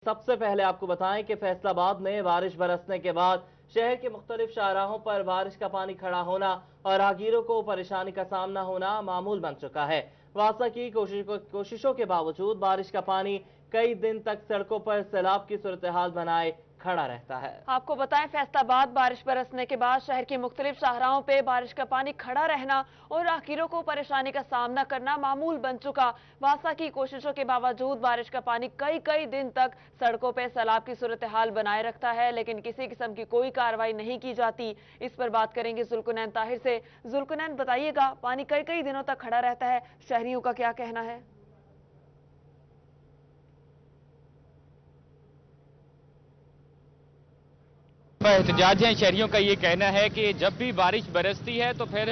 सबसे पहले आपको बताएं कि फैसलाबाद में बारिश बरसने के बाद शहर के मुख्तलिफ शाहराहों पर बारिश का पानी खड़ा होना और राहगीरों को परेशानी का सामना होना मामूल बन चुका है। वासा की कोशिशों के बावजूद बारिश का पानी कई दिन तक सड़कों पर सैलाब की सूरत हाल बनाए खड़ा रहता है। आपको बताएं, फैसलाबाद बारिश बरसने के बाद शहर की मुख्तलिफ शाहराहों पे बारिश का पानी खड़ा रहना और राहगीरों को परेशानी का सामना करना मामूल बन चुका। वासा की कोशिशों के बावजूद बारिश का पानी कई दिन तक सड़कों पे सैलाब की सूरत हाल बनाए रखता है, लेकिन किसी किस्म की कोई कार्रवाई नहीं की जाती। इस पर बात करेंगे जुल्कुनैन ताहिर से। जुल्कुनैन, बताइएगा, पानी कई दिनों तक खड़ा रहता है, शहरियों का क्या कहना है? एहतजाज है, शहरियों का ये कहना है कि जब भी बारिश बरसती है तो फिर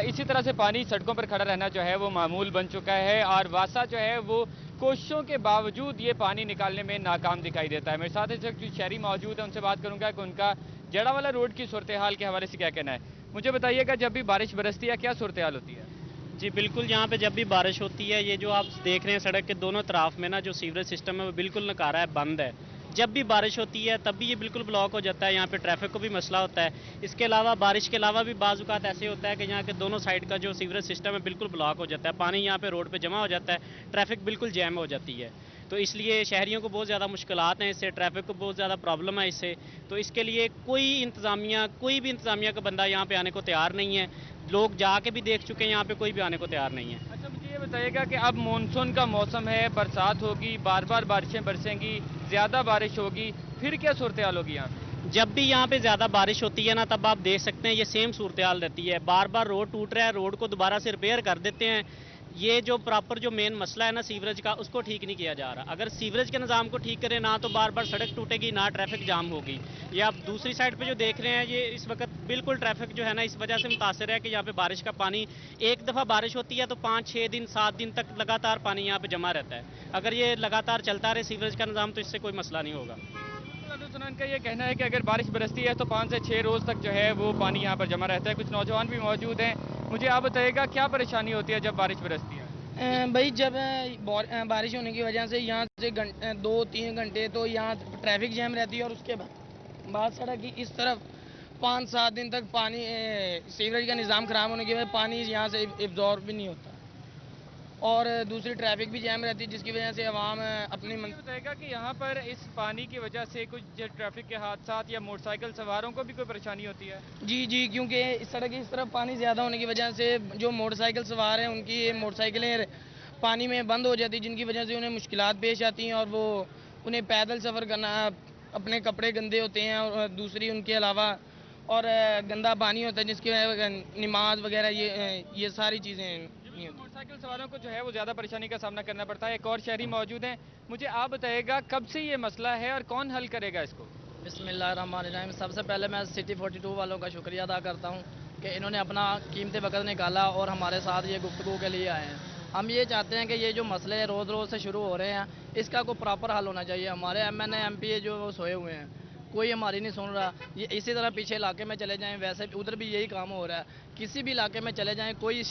इसी तरह से पानी सड़कों पर खड़ा रहना जो है वो मामूल बन चुका है और वासा जो है वो कोशिशों के बावजूद ये पानी निकालने में नाकाम दिखाई देता है। मेरे साथ इस वक्त जो शहरी मौजूद है उनसे बात करूंगा कि उनका जड़ावाला रोड की सूरत हाल के हवाले से क्या कहना है। मुझे बताइएगा, जब भी बारिश बरसती है क्या सूरत हाल होती है? जी बिल्कुल, यहाँ पे जब भी बारिश होती है, ये जो आप देख रहे हैं सड़क के दोनों तरफ में ना जो सीवरेज सिस्टम है वो बिल्कुल नकारा है, बंद है। जब भी बारिश होती है तब भी ये बिल्कुल ब्लॉक हो जाता है, यहाँ पे ट्रैफिक को भी मसला होता है। इसके अलावा बारिश के अलावा भी बाज़ औक़ात ऐसे होता है कि यहाँ के दोनों साइड का जो सीवरेज सिस्टम है बिल्कुल ब्लॉक हो जाता है, पानी यहाँ पे रोड पे जमा हो जाता है, ट्रैफिक बिल्कुल जैम हो जाती है। तो इसलिए शहरियों को बहुत ज़्यादा मुश्किलात हैं इससे, ट्रैफिक को बहुत ज़्यादा प्रॉब्लम है इससे। तो इसके लिए कोई भी इंतज़ामिया का बंदा यहाँ पे आने को तैयार नहीं है। लोग जाके भी देख चुके हैं, यहाँ पे कोई भी आने को तैयार नहीं है। अच्छा, मुझे ये बताइएगा कि अब मानसून का मौसम है, बरसात होगी, बार बार बारिशें बरसेंगी, ज़्यादा बारिश होगी, फिर क्या सूरत हाल होगी यहाँ पे? जब भी यहाँ पे ज़्यादा बारिश होती है ना, तब आप देख सकते हैं ये सेम सूरत हाल रहती है। बार बार रोड टूट रहा है, रोड को दोबारा से रिपेयर कर देते हैं। ये जो प्रॉपर जो मेन मसला है ना सीवरेज का, उसको ठीक नहीं किया जा रहा। अगर सीवरेज के निज़ाम को ठीक करें ना तो बार बार सड़क टूटेगी, ना ट्रैफिक जाम होगी। ये आप दूसरी साइड पे जो देख रहे हैं, ये इस वक्त बिल्कुल ट्रैफिक जो है ना इस वजह से मुतासर है कि यहाँ पे बारिश का पानी, एक दफ़ा बारिश होती है तो 5-6 दिन 7 दिन तक लगातार पानी यहाँ पे जमा रहता है। अगर ये लगातार चलता रहे सीवरेज का निज़ाम तो इससे कोई मसला नहीं होगा। का ये कहना है कि अगर बारिश बरसती है तो 5 से 6 रोज़ तक जो है वो पानी यहाँ पर जमा रहता है। कुछ नौजवान भी मौजूद हैं, मुझे आप बताइएगा क्या परेशानी होती है जब बारिश बरसती है? भाई, जब बारिश होने की वजह से यहाँ से 2-3 घंटे तो यहाँ ट्रैफिक जैम रहती है और उसके बाद सड़क की इस तरफ 5-7 दिन तक पानी, सीवरेज का निज़ाम ख़राब होने की वजह से पानी यहाँ से एब्जॉर्ब भी नहीं होता और दूसरी ट्रैफिक भी जैम रहती है, जिसकी वजह से आवाम अपनी बताएगा कि यहाँ पर इस पानी की वजह से कुछ ट्रैफिक के हादसात या मोटरसाइकिल सवारों को भी कोई परेशानी होती है? जी, क्योंकि इस सड़क की इस तरफ पानी ज़्यादा होने की वजह से जो मोटरसाइकिल सवार हैं उनकी मोटरसाइकिलें पानी में बंद हो जाती, जिनकी वजह से उन्हें मुश्किलात पेश आती हैं और वो उन्हें पैदल सफ़र करना, अपने कपड़े गंदे होते हैं और दूसरी उनके अलावा और गंदा पानी होता है जिसकी वजह नमाज वगैरह ये सारी चीज़ें। मोटरसाइकिल सवारों को जो है वो ज़्यादा परेशानी का सामना करना पड़ता है। एक और शहरी मौजूद हैं, मुझे आप बताइएगा कब से ये मसला है और कौन हल करेगा इसको? बिस्मिल्लाहिर्रहमानिर्रहीम। सबसे पहले मैं सिटी 42 वालों का शुक्रिया अदा करता हूँ कि इन्होंने अपना कीमती वक्त निकाला और हमारे साथ ये गुफ्तगू के लिए आए हैं। हम ये चाहते हैं कि ये जो मसले रोज़ से शुरू हो रहे हैं, इसका कोई प्रॉपर हल होना चाहिए। हमारे MNA MP जो सोए हुए हैं, कोई हमारी नहीं सुन रहा। ये इसी तरह पीछे इलाके में चले जाएं, वैसे उधर भी यही काम हो रहा है। किसी भी इलाके में चले जाएं, कोई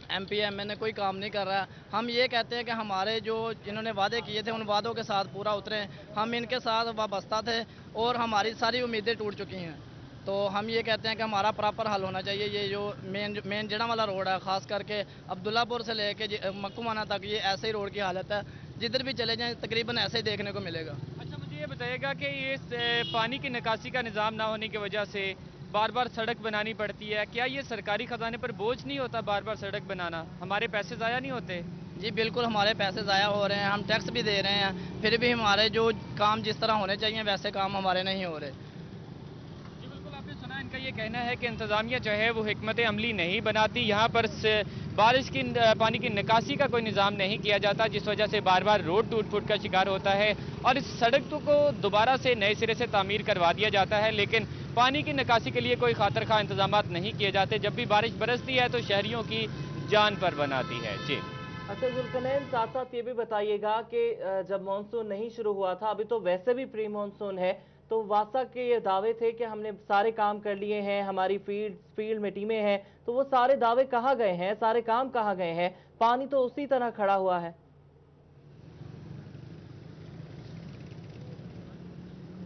MP MNA कोई काम नहीं कर रहा। हम ये कहते हैं कि हमारे जो इन्होंने वादे किए थे उन वादों के साथ पूरा उतरें। हम इनके साथ वाबस्ता थे और हमारी सारी उम्मीदें टूट चुकी हैं। तो हम ये कहते हैं कि हमारा प्रॉपर हल होना चाहिए। ये जो मेन जड़ावाला रोड है, ख़ास करके अब्दुल्लापुर से लेके मक्कुमाना तक, ये ऐसे ही रोड की हालत है। जिधर भी चले जाएं तकरीबन ऐसे ही देखने को मिलेगा। अच्छा, मुझे ये बताइएगा कि ये पानी की निकासी का निज़ाम ना होने की वजह से बार बार सड़क बनानी पड़ती है, क्या ये सरकारी ख़जाने पर बोझ नहीं होता बार बार सड़क बनाना? हमारे पैसे ज़ाया नहीं होते? जी बिल्कुल, हमारे पैसे ज़ाया हो रहे हैं, हम टैक्स भी दे रहे हैं, फिर भी हमारे जो काम जिस तरह होने चाहिए वैसे काम हमारे नहीं हो रहे। जी बिल्कुल, आपने सुना, इनका ये कहना है कि इंतज़ामिया जो है वो हिकमत अमली नहीं बनाती, यहाँ पर बारिश की पानी की निकासी का कोई निज़ाम नहीं किया जाता, जिस वजह से बार बार रोड टूट फूट का शिकार होता है और इस सड़क को दोबारा से नए सिरे से तामीर करवा दिया जाता है, लेकिन पानी की निकासी के लिए कोई खातर खा इंतजाम नहीं किए जाते। जब भी बारिश बरसती है तो शहरियों की जान पर बनाती है। जी अच्छा जुल्कुनैन, साथ साथ ये भी बताइएगा कि जब मानसून नहीं शुरू हुआ था, अभी तो वैसे भी प्री मानसून है, तो वासा के ये दावे थे कि हमने सारे काम कर लिए हैं, हमारी फील्ड में टीमें हैं, तो वो सारे दावे कहाँ गए हैं, सारे काम कहाँ गए हैं? पानी तो उसी तरह खड़ा हुआ है।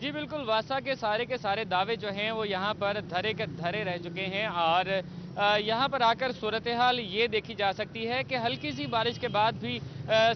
जी बिल्कुल, वासा के सारे दावे जो हैं वो यहाँ पर धरे के धरे रह चुके हैं और यहाँ पर आकर सूरत हाल ये देखी जा सकती है कि हल्की सी बारिश के बाद भी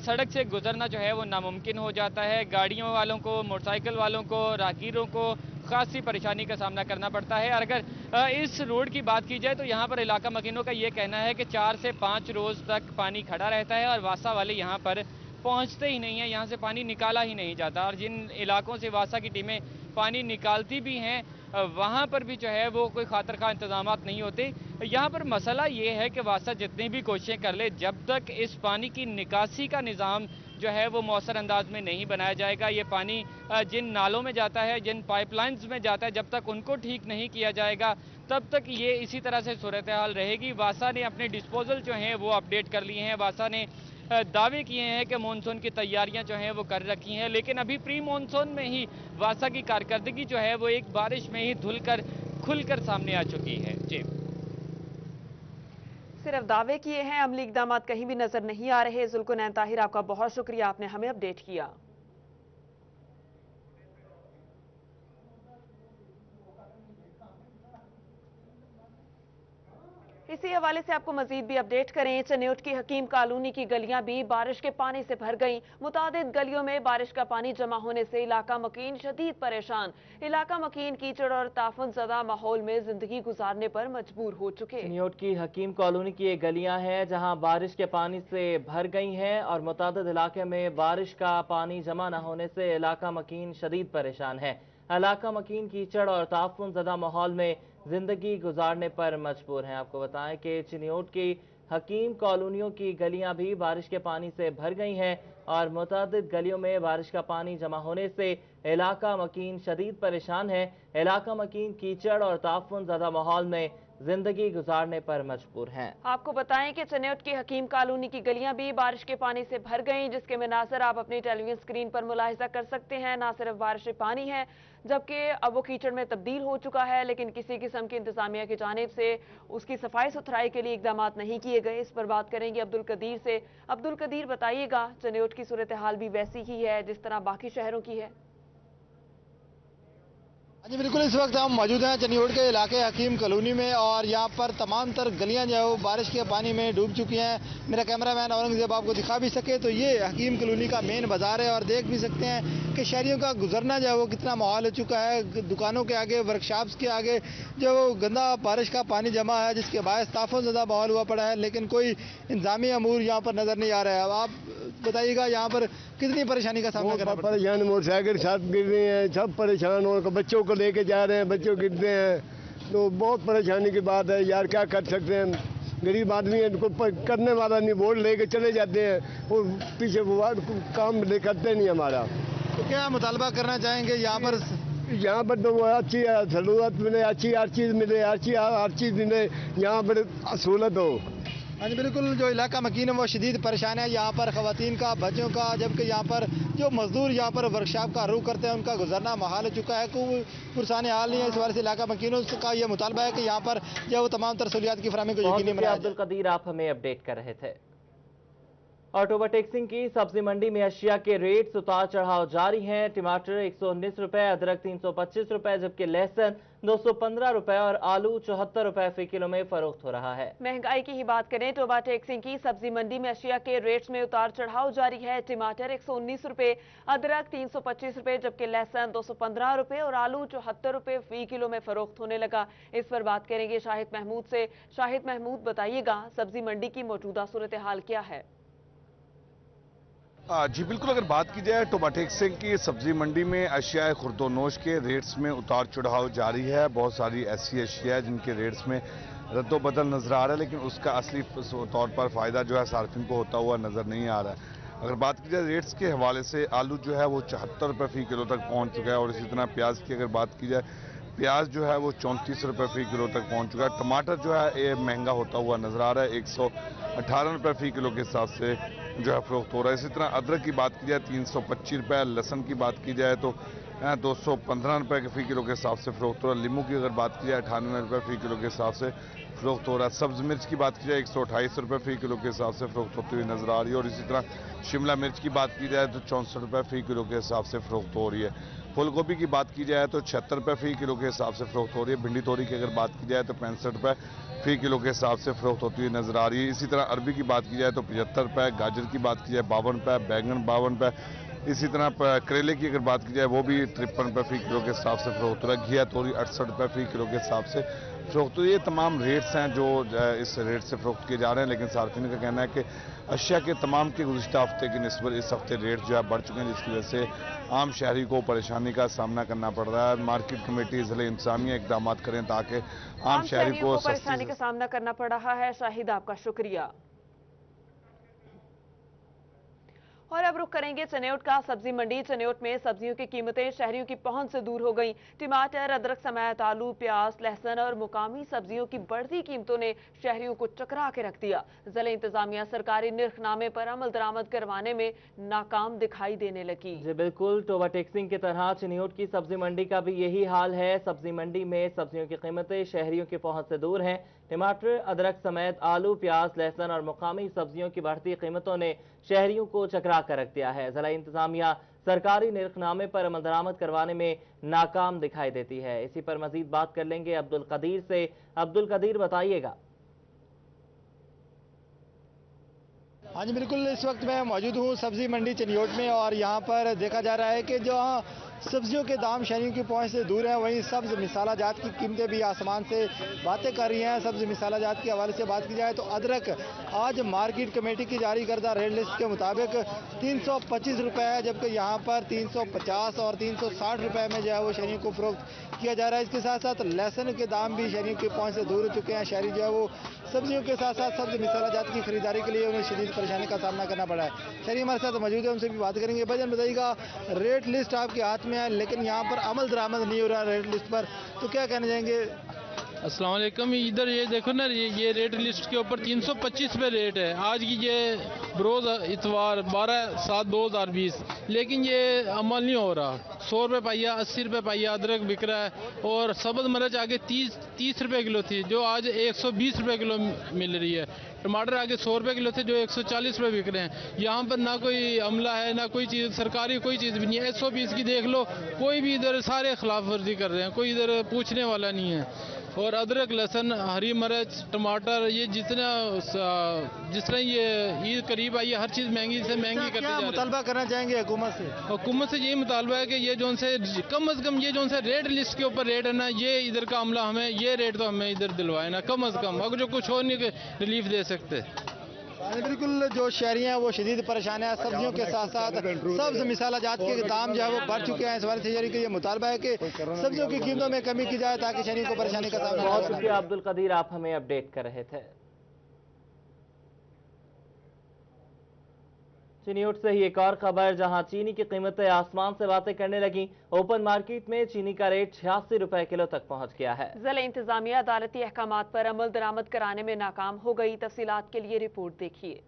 सड़क से गुजरना जो है वो नामुमकिन हो जाता है। गाड़ियों वालों को, मोटरसाइकिल वालों को, राहगीरों को खासी परेशानी का सामना करना पड़ता है। और अगर इस रोड की बात की जाए तो यहाँ पर इलाका मकीनों का ये कहना है कि 4 से 5 रोज तक पानी खड़ा रहता है और वासा वाले यहाँ पर पहुँचते ही नहीं है, यहाँ से पानी निकाला ही नहीं जाता। और जिन इलाकों से वासा की टीमें पानी निकालती भी हैं वहाँ पर भी जो है वो कोई खातर खा इंतजाम नहीं होते। यहाँ पर मसला ये है कि वासा जितनी भी कोशिशें कर ले, जब तक इस पानी की निकासी का निज़ाम जो है वो मौसर अंदाज में नहीं बनाया जाएगा, ये पानी जिन नालों में जाता है, जिन पाइपलाइंस में जाता है, जब तक उनको ठीक नहीं किया जाएगा तब तक ये इसी तरह से सूरत हाल रहेगी। वासा ने अपने डिस्पोजल जो हैं वो अपडेट कर लिए हैं। वासा ने दावे किए हैं कि मानसून की तैयारियां जो हैं वो कर रखी हैं, लेकिन अभी प्री मानसून में ही वासा की कारकर्दगी जो है वो एक बारिश में ही खुलकर सामने आ चुकी है। जी, सिर्फ दावे किए हैं, अमली इकदाम कहीं भी नजर नहीं आ रहे। जुल्कुनैन ताहिर, आपका बहुत शुक्रिया, आपने हमें अपडेट किया। इसी हवाले से आपको मजीद भी अपडेट करें। चन्योट की हकीम कॉलोनी की गलियां भी बारिश के पानी से भर गईं। मुतादिद गलियों में बारिश का पानी जमा होने से इलाका मकीन शदीद परेशान। इलाका मकीन कीचड़ और ताफुन ज़दा माहौल में जिंदगी गुजारने पर मजबूर हो चुके। चन्योट की हकीम कॉलोनी की ये गलियां हैं जहां बारिश के पानी से भर गई हैं और मुतादिद इलाके में बारिश का पानी जमा न होने से इलाका मकीन शदीद परेशान है। इलाका मकीन कीचड़ और ताफुन ज़दा माहौल में जिंदगी गुजारने पर मजबूर हैं। आपको बताएं कि चिन्योट की हकीम कॉलोनियों की गलियां भी बारिश के पानी से भर गई हैं और मुतादिद गलियों में बारिश का पानी जमा होने से इलाका मकीन शदीद परेशान है। इलाका मकीन कीचड़ और ताफुन ज़दा माहौल में जिंदगी गुजारने पर मजबूर हैं। आपको बताएं कि चन्योट की हकीम कॉलोनी की गलियां भी बारिश के पानी से भर गईं, जिसके मनाज़र आप अपनी टेलीविजन स्क्रीन पर मुलाहिजा कर सकते हैं। ना सिर्फ बारिश पानी है जबकि अब वो कीचड़ में तब्दील हो चुका है, लेकिन किसी किस्म की इंतजामिया की जानिब से उसकी सफाई सुथराई के लिए इकदाम नहीं किए गए। इस पर बात करेंगे अब्दुल कदीर से। अब्दुल कदीर, बताइएगा, चन्योट की सूरत हाल भी वैसी ही है जिस तरह बाकी शहरों की है? जी बिल्कुल, इस वक्त हम मौजूद हैं चन्योट के इलाके हकीम कॉलोनी में और यहाँ पर तमाम तर गलियाँ जो है वो बारिश के पानी में डूब चुकी हैं। मेरा कैमरामैन औरंगजेब आपको दिखा भी सके तो ये हकीम कॉलोनी का मेन बाजार है और देख भी सकते हैं कि शहरियों का गुजरना जो है वो कितना माहौल हो चुका है। दुकानों के आगे, वर्कशॉप्स के आगे जो गंदा बारिश का पानी जमा है, जिसके बायस ताफुन ज़दा माहौल हुआ पड़ा है, लेकिन कोई इंतजामी अमूर यहाँ पर नजर नहीं आ रहा है। अब आप बताइएगा यहाँ पर कितनी परेशानी का सामना करना पड़ता है? परेशान, मोटरसाइकिल साथ गिर रही हैं, सब परेशान हो, बच्चों को लेके जा रहे हैं, बच्चों गिरते हैं, तो बहुत परेशानी की बात है यार। क्या कर सकते हैं, गरीब आदमी है, इनको करने वाला नहीं, वोट लेके चले जाते हैं और पीछे काम करते नहीं हमारा। तो क्या मुतालबा करना चाहेंगे यहाँ पर? यहाँ पर तो अच्छी सहूलत मिले, अच्छी हर चीज़ मिले, हर चीज़ मिले, यहाँ पर सहूलत हो। हाँ जी बिल्कुल, जो इलाका मकीन है वो शदीद परेशान है। यहाँ पर ख़वातीन का, बच्चों का, जबकि यहाँ पर जो मजदूर यहाँ पर वर्कशॉप का रुख करते हैं उनका गुजरना महाल हो चुका है। कोई पुरसान हाल नहीं है। इस बार से इलाका मकीनों का ये मुतालबा है कि यहाँ पर जो वो तमाम तर सहूलियात की फराहमी को यकीनी बनाया। अब्दुल कदीर, आप हमें अपडेट कर रहे थे। और ओवरटेक्सिंग की सब्जी मंडी में अशिया के रेट्स उतार चढ़ाव जारी हैं। टमाटर 119 रुपए, अदरक 325 रुपए, जबकि लहसुन 215 रुपए और आलू 74 रुपए फी किलो में फरोख्त हो रहा है। महंगाई की ही बात करें तो ओवरटेक्सिंग की सब्जी मंडी में अशिया के रेट्स में उतार चढ़ाव जारी है। टमाटर 119 रुपए, अदरक 325 रुपए, जबकि लहसुन 215 रुपए और आलू 74 रुपए फी किलो में फरोख्त होने लगा। इस पर बात करेंगे शाहिद महमूद से। शाहिद महमूद, बताइएगा, सब्जी मंडी की मौजूदा सूरत हाल क्या है? जी बिल्कुल, अगर बात की जाए टोमाटेक्सिंग की सब्जी मंडी में अशिया खुर्दोनोश के रेट्स में उतार चढ़ाव जारी है। बहुत सारी ऐसी अशिया है जिनके रेट्स में रद्दोबदल नजर आ रहा है, लेकिन उसका असली तौर पर फायदा जो है सार्फिन को होता हुआ नजर नहीं आ रहा है। अगर बात की जाए रेट्स के हवाले से, आलू जो है वो 74 रुपए फी किलो तक पहुंच चुका है और इसी तरह प्याज की अगर बात की जाए, प्याज जो है वो 34 रुपए फी किलो तक पहुंच चुका है। टमाटर जो है ये महंगा होता हुआ नजर आ रहा है, 118 रुपए फी किलो के हिसाब से जो है फरोख्त हो रहा है। इसी तरह अदरक की बात की जाए 325 रुपए, लहसुन की बात की जाए तो 215 रुपए के फी किलो के हिसाब से फरोख्त हो रहा है। लीमू की अगर बात की जाए 98 रुपए फी किलो के हिसाब से फरोख्त हो रहा है। सब्ज मिर्च की बात की जाए 128 रुपए फी किलो के हिसाब से फरोख्त होती हुई नजर आ रही है और इसी तरह शिमला मिर्च की बात की जाए तो 64 रुपए फी किलो के हिसाब से फरोख्त हो रही है। फूल गोभी की बात की जाए तो 76 रुपये फी किलो के हिसाब से फरोख्त हो रही है। भिंडी तोरी की अगर बात की जाए तो 65 रुपये फी किलो के हिसाब से फरोख्त होती हुई नजर आ रही है। इसी तरह अरबी की बात की जाए तो 75 रुपये, गाजर की बात की जाए 52 रुपये, बैंगन 52 रुपये, इसी तरह करेले की अगर बात की जाए वो भी 53 रुपये फी किलो के हिसाब से फरोख्त हो रहा है। घिया तोरी 68 रुपये फी किलो के हिसाब से फरोख्त। तो ये तमाम रेट्स हैं जो इस रेट से फरोख्त किए जा रहे हैं, लेकिन सार्फिन का कहना है कि अशिया के तमाम के गुज़िश्ता हफ्ते की निस्बत इस हफ्ते रेट जो है बढ़ चुके हैं, जिसकी वजह से आम शहरी को परेशानी का सामना करना पड़ रहा है। मार्केट कमेटी ज़िले इंतजामिया इकदाम करें ताकि आम शहरी को परेशानी का सामना करना पड़ रहा है। शाहिद, आपका शुक्रिया। और अब रुख करेंगे चनेउट का। सब्जी मंडी चनेउट में सब्जियों की कीमतें शहरियों की पहुंच से दूर हो गईं। टमाटर, अदरक समेत आलू, प्याज, लहसुन और मुकामी सब्जियों की बढ़ती कीमतों ने शहरियों को चकरा के रख दिया। जिला इंतजामिया सरकारी निर्खनामे पर अमल दरामद करवाने में नाकाम दिखाई देने लगी। जी बिल्कुल, टोबा टेक्सिंग की तरह चनेउट की सब्जी मंडी का भी यही हाल है। सब्जी मंडी में सब्जियों की कीमतें शहरियों की पहुंच से दूर हैं। टमाटर, अदरक समेत आलू, प्याज, लहसुन और मुकामी सब्जियों की बढ़ती कीमतों ने शहरियों को चकरा कर रख दिया है। जिला इंतजामिया सरकारी निर्खनामे पर अमल दरामद करवाने में नाकाम दिखाई देती है। इसी पर मजीद बात कर लेंगे अब्दुल कदीर से। अब्दुल कदीर, बताइएगा। हाँ जी बिल्कुल, इस वक्त मैं मौजूद हूँ सब्जी मंडी चनियोट में और यहाँ पर देखा जा रहा है कि जो सब्जियों के दाम शहरियों की पहुंच से दूर हैं, वहीं सब्ज मिसाला जात की कीमतें भी आसमान से बातें कर रही हैं। सब्ज मिसाला जात के हवाले से बात की जाए तो अदरक आज मार्केट कमेटी की जारी करदा रेट लिस्ट के मुताबिक 325 रुपये है, जबकि यहाँ पर 350 और 360 रुपये में जो है वो शहरियों को फरोख्त किया जा रहा है। इसके साथ साथ लहसुन के दाम भी शहरियों की पहुंच से दूर हो चुके हैं। शहरी जो है वो सब्जियों के साथ साथ सब्ज मिसाला जात की खरीदारी के लिए उन्हें शदीद परेशानी का सामना करना पड़ा है। शहरी हमारे साथ मौजूद है, उनसे भी बात करेंगे। भजन बताइएगा, रेट लिस्ट आपके हाथ में है लेकिन यहाँ पर अमल दरामद नहीं हो रहा रेट लिस्ट पर, तो क्या कहना चाहेंगे? अस्सलाम वालेकुम। इधर ये देखो ना, ये रेट लिस्ट के ऊपर 325 रुपये रेट है आज की, ये बरोज इतवार 12/7/2020, लेकिन ये अमल नहीं हो रहा। 100 रुपये पाइया, 80 रुपये पाइया अदरक बिक रहा है और सब्ज मिर्च आगे 30 रुपये किलो थी जो आज 120 रुपये किलो मिल रही है। टमाटर आगे 100 रुपये किलो थे जो 140 रुपये बिक रहे हैं। यहाँ पर ना कोई अमला है, ना कोई चीज़ सरकारी, कोई चीज़ भी नहीं है। 120 की देख लो, कोई भी इधर सारे खिलाफ वर्जी कर रहे हैं, कोई इधर पूछने वाला नहीं है। और अदरक, लहसुन, हरी मिर्च, टमाटर, ये जिस तरह ये ईद करीब आई है, हर चीज़ महंगी से महंगी करती जा रही है। मुतालबा करना चाहेंगे हुकूमत से? हुकूमत से यही मुतालबा है कि ये जो से कम अज़ कम ये जो से रेट लिस्ट के ऊपर रेट है ना, ये इधर का अमला हमें ये रेट तो हमें इधर दिलवाए ना, कम अज़ कम। अगर जो कुछ और नहीं रिलीफ दे सकते। बिल्कुल, जो शहरी हैं वो शदीद परेशान है। सब्जियों के साथ साथ सब्ज मिसाला जात के दाम जो है वो बढ़ चुके हैं। इस बार से शहरी का ये मुतालबा है कि सब्जियों की कीमतों में कमी की जाए ताकि शहरी को परेशानी का सामना। बहुत शुक्रिया अब्दुल कदीर, आप हमें अपडेट कर रहे थे। चनियोट से ही एक और खबर, जहां चीनी की कीमतें आसमान से बातें करने लगी। ओपन मार्केट में चीनी का रेट 86 रुपए किलो तक पहुंच गया है। जिला इंतजामिया अदालती अहकामात पर अमल दरामद कराने में नाकाम हो गई। तफसीलात के लिए रिपोर्ट देखिए।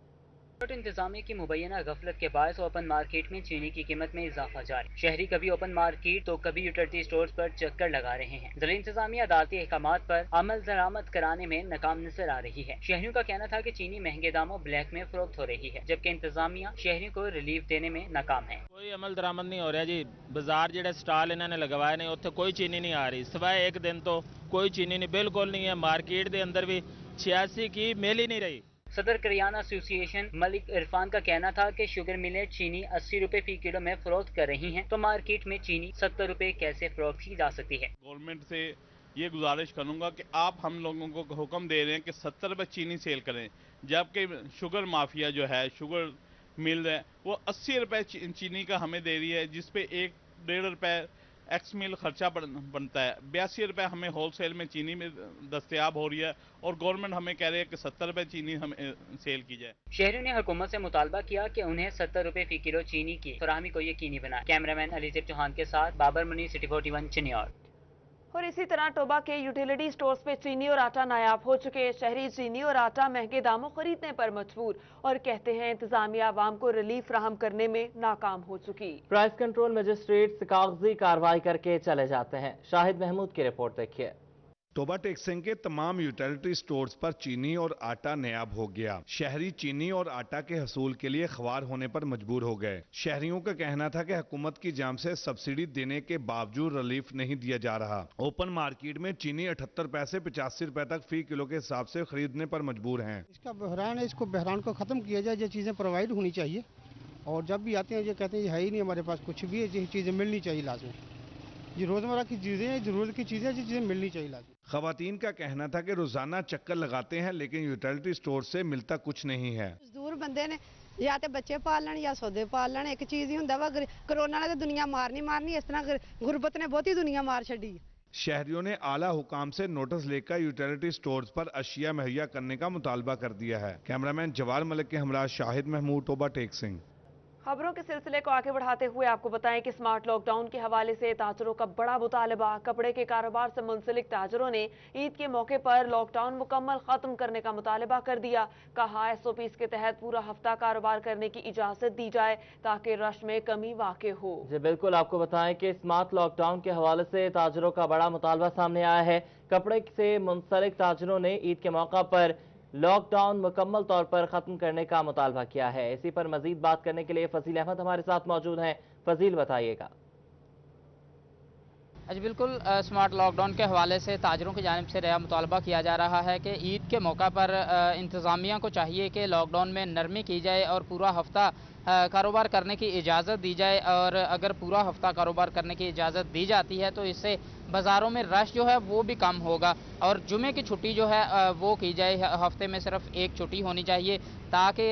इंतजामिया की मुबैना गफलत के बायस ओपन मार्केट में चीनी की कीमत में इजाफा जारी। शहरी कभी ओपन मार्केट तो कभी यूटिलिटी स्टोर्स पर चक्कर लगा रहे हैं। जिला इंतजामिया अदालती अहकामात पर अमल दरामद कराने में नाकाम नजर आ रही है। शहरियों का कहना था कि चीनी महंगे दामों ब्लैक में फरोख्त हो रही है, जबकि इंतजामिया शहरियों को रिलीफ देने में नाकाम है। कोई अमल दरामद नहीं हो रहा जी। बाजार जो स्टाल इन्होंने लगवाए ने उत्थे कोई चीनी नहीं आ रही, सिवाय एक दिन तो कोई चीनी नहीं, बिल्कुल नहीं है। मार्केट के अंदर भी 86 की मिल ही नहीं रही। सदर करियाना एसोसिएशन मलिक इरफान का कहना था कि शुगर मिलें चीनी 80 रुपए फी किलो में फरोख्त कर रही हैं, तो मार्केट में चीनी 70 रुपए कैसे फरोख्त की जा सकती है। गवर्नमेंट से ये गुजारिश करूंगा कि आप हम लोगों को हुक्म दे रहे हैं कि 70 रुपए चीनी सेल करें, जबकि शुगर माफिया जो है, शुगर मिल है, वो 80 रुपए चीनी का हमें दे रही है, जिसपे 1-1.5 रुपए एक्स मिल खर्चा बनता है। 82 रुपए हमें होलसेल में चीनी में दस्तयाब हो रही है और गवर्नमेंट हमें कह रही है कि 70 रुपए चीनी हमें सेल की जाए। शहरियों ने हुकूमत से मुतालबा किया कि उन्हें 70 रुपए फी किलो चीनी की फराहमी को यकीनी बनाए। कैमरामैन अलीजेब चौहान के साथ बाबर मनी, सिटी 41 चनियोट। और इसी तरह टोबा के यूटिलिटी स्टोर्स पे चीनी और आटा नायाब हो चुके। शहरी चीनी और आटा महंगे दामों खरीदने पर मजबूर और कहते हैं इंतजामिया आवाम को रिलीफ फराहम करने में नाकाम हो चुकी। प्राइस कंट्रोल मजिस्ट्रेट कागजी कार्रवाई करके चले जाते हैं। शाहिद महमूद की रिपोर्ट देखिए। टोबा टेक्सिंग के तमाम यूटिलिटी स्टोर्स पर चीनी और आटा नायाब हो गया। शहरी चीनी और आटा के हसूल के लिए ख्वार होने पर मजबूर हो गए। शहरियों का कहना था कि हुकूमत की जाम से सब्सिडी देने के बावजूद रिलीफ नहीं दिया जा रहा। ओपन मार्केट में चीनी 78 पैसे 85 रुपए तक फी किलो के हिसाब से खरीदने पर मजबूर हैं। इसका बहरान है, इसको बहरान को खत्म किया जाए, ये चीजें प्रोवाइड होनी चाहिए। और जब भी आते हैं ये कहते हैं ये है ही नहीं हमारे पास कुछ भी, ये चीजें मिलनी चाहिए लाजमी। ये रोजमर्रा की चीजें, जरूरत की चीजें, ये चीजें मिलनी चाहिए लाजमी। खवातीन का कहना था कि रोजाना चक्कर लगाते हैं लेकिन यूटिलिटी स्टोर से मिलता कुछ नहीं है। मजदूर बंदे ने या तो बच्चे पाल लेन या सौदे पाल लेन, एक चीज ही हुंदा वा कोरोना ने तो दुनिया मारनी, इस तरह गुरबत ने बहुत ही दुनिया मार छड़ी। शहरियों ने आला हुकाम से नोटिस लेकर यूटिलिटी स्टोर्स पर अशिया मुहैया करने का मुतालबा कर दिया है। कैमरामैन जवार मलिक के हमरा शाहिद महमूद, टोबा टेक सिंह। खबरों के सिलसिले को आगे बढ़ाते हुए आपको बताएं कि स्मार्ट लॉकडाउन के हवाले से ताजरों का बड़ा मुतालबा। कपड़े के कारोबार से मुंसलिक ताजरों ने ईद के मौके पर लॉकडाउन मुकम्मल खत्म करने का मुतालबा कर दिया। कहा SOPs के तहत पूरा हफ्ता कारोबार करने की इजाजत दी जाए ताकि रश में कमी वाक़ई हो। जी बिल्कुल, आपको बताएं कि स्मार्ट लॉकडाउन के हवाले से ताजरों का बड़ा मुतालबा सामने आया है। कपड़े से मुंसलिक ताजरों ने ईद के मौका पर लॉकडाउन मुकम्मल तौर पर खत्म करने का मुतालबा किया है। इसी पर मजीद बात करने के लिए फजील अहमद हमारे साथ मौजूद हैं। फजील, बताइएगा। जी बिल्कुल, स्मार्ट लॉकडाउन के हवाले से ताजरों की जानिब से नया मुतालबा किया जा रहा है कि ईद के मौका पर इंतज़ामिया को चाहिए कि लॉकडाउन में नरमी की जाए और पूरा हफ्ता कारोबार करने की इजाज़त दी जाए। और अगर पूरा हफ्ता कारोबार करने की इजाज़त दी जाती है तो इससे बाज़ारों में रश जो है वो भी कम होगा। और जुमे की छुट्टी जो है वो की जाए, हफ्ते में सिर्फ एक छुट्टी होनी चाहिए ताकि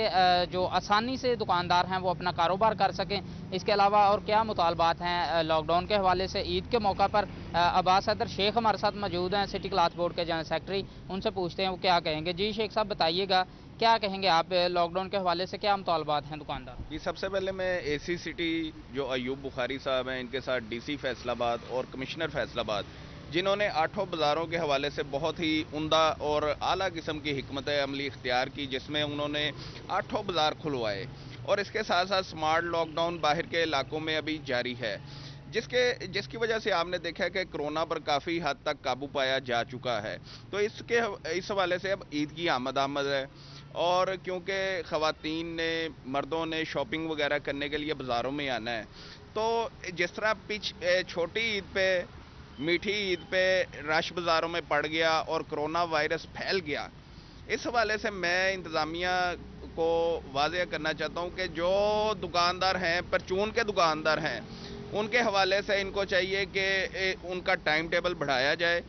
जो आसानी से दुकानदार हैं वो अपना कारोबार कर सकें। इसके अलावा और क्या मुतालबात हैं लॉकडाउन के हवाले से ईद के मौका पर, अब्बास हैदर शेख हमारे साथ मौजूद हैं, सिटी क्लॉथ बोर्ड के जनरल सेक्रेटरी। उनसे पूछते हैं वो क्या कहेंगे। जी शेख साहब, बताइएगा क्या कहेंगे आप, लॉकडाउन के हवाले से क्या मुतालबात हैं दुकानदार? जी, सबसे पहले मैं AC सिटी जो अयूब बुखारी साहब हैं, इनके साथ DC फैसलाबाद और कमिश्नर फैसलाबाद, जिन्होंने 8 बाज़ारों के हवाले से बहुत ही उम्दा और आला किस्म की हिकमत अमली इख्तियार की, जिसमें उन्होंने 8 बाज़ार खुलवाए। और इसके साथ साथ स्मार्ट लॉकडाउन बाहर के इलाकों में अभी जारी है, जिसकी वजह से आपने देखा है कि कोरोना पर काफ़ी हद तक काबू पाया जा चुका है। तो इस हवाले से अब ईद की आमद है। और क्योंकि ख़वातीन ने, मर्दों ने शॉपिंग वगैरह करने के लिए बाज़ारों में आना है, तो जिस तरह छोटी ईद पे, मीठी ईद पे रश बाज़ारों में पड़ गया और कोरोना वायरस फैल गया, इस हवाले से मैं इंतज़ामिया को वाज़ेह करना चाहता हूँ कि जो दुकानदार हैं, परचून के दुकानदार हैं, उनके हवाले से इनको चाहिए कि उनका टाइम टेबल बढ़ाया जाए।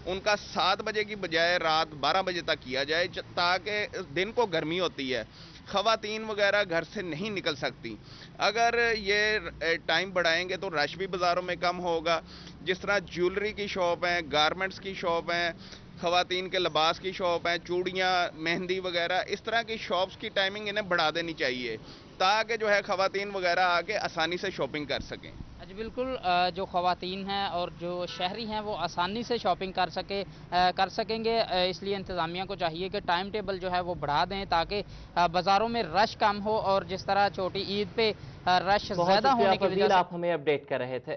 उनका 7 बजे की बजाय रात 12 बजे तक किया जाए, ताकि दिन को गर्मी होती है, ख़वातीन वगैरह घर से नहीं निकल सकती। अगर ये टाइम बढ़ाएंगे तो रश भी बाज़ारों में कम होगा। जिस तरह ज्वेलरी की शॉप हैं, गारमेंट्स की शॉप हैं, ख़वातीन के लिबास की शॉप हैं, चूड़ियाँ, मेहंदी वगैरह, इस तरह की शॉप्स की टाइमिंग इन्हें बढ़ा देनी चाहिए ताकि जो है ख़वातीन वगैरह आके आसानी से शॉपिंग कर सकें। जी बिल्कुल, जो ख़वातीन हैं और जो शहरी हैं वो आसानी से शॉपिंग कर सकेंगे। इसलिए इंतज़ामिया को चाहिए कि टाइम टेबल जो है वो बढ़ा दें ताकि बाज़ारों में रश कम हो। और जिस तरह छोटी ईद पे रश ज़्यादा होने की वजह से आप हमें अपडेट कर रहे थे।